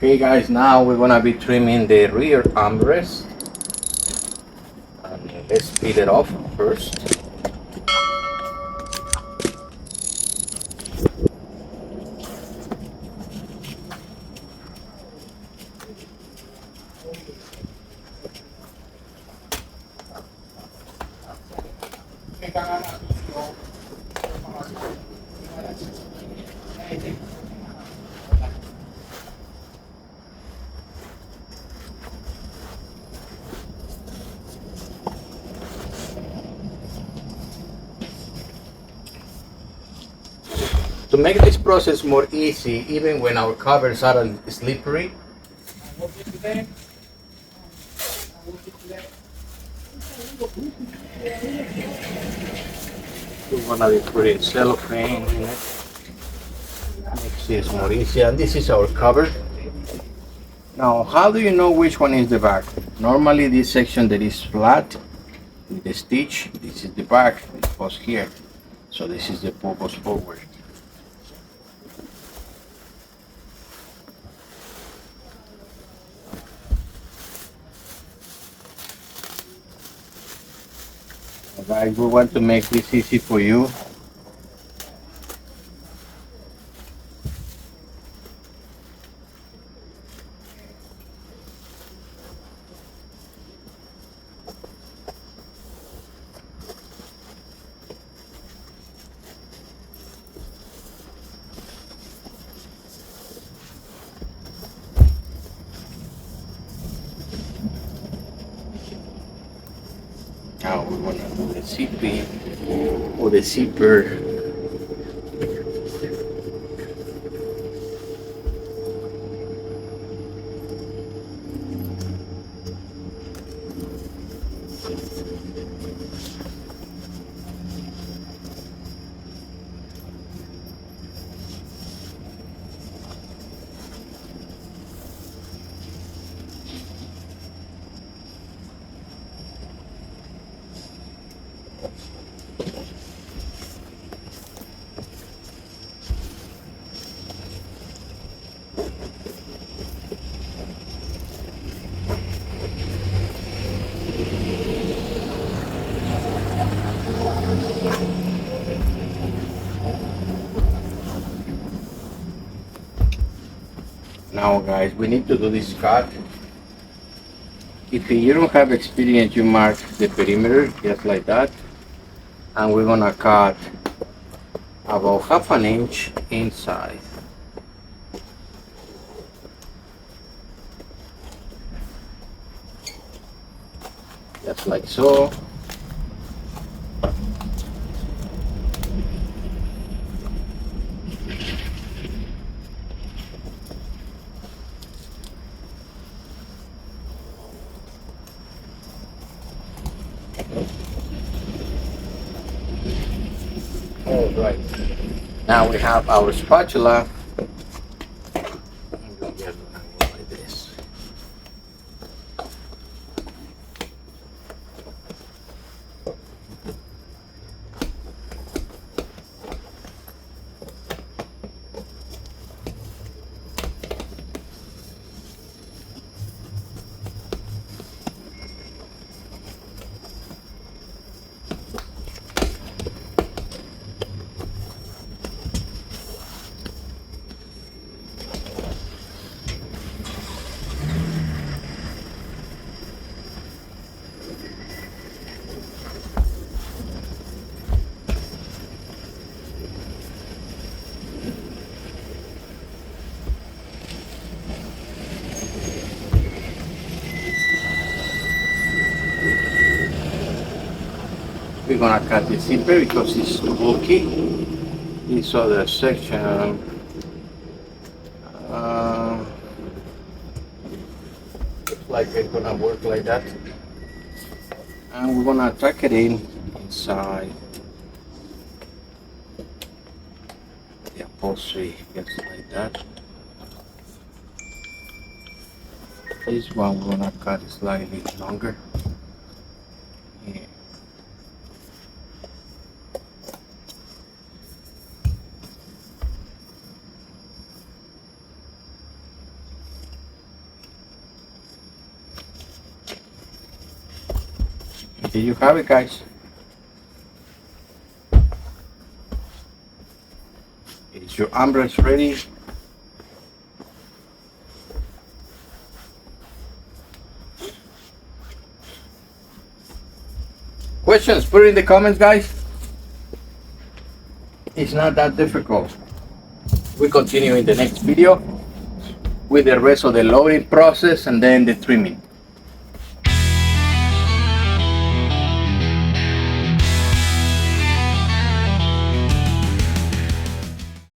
Okay guys, now we're gonna be trimming the rear armrest, and let's peel it off first. To make this process more easy, even when our covers are slippery, we're gonna be putting cellophane in it. Makes this more easy, and this is our cover. Now, how do you know which one is the back? Normally, this section that is flat with the stitch, this is the back, it goes here. So this is the goes forward. Guys, we want to make this easy for you. Now we want to do the zipping or the zipper. Now guys, we need to do this cut. If you don't have experience, you mark the perimeter just like that, and we're gonna cut about 1/2 inch inside. Just like so. Alright, now we have our spatula. Like this. We're gonna cut the zipper because it's too bulky. This other section looks like it's gonna work like that, and we're gonna tuck it in inside the upholstery just like that. This one we're gonna cut slightly longer. Yeah. Here you have it, guys. Is your armrest ready? Questions, put it in the comments, guys. It's not that difficult. We continue in the next video with the rest of the loading process and then the trimming.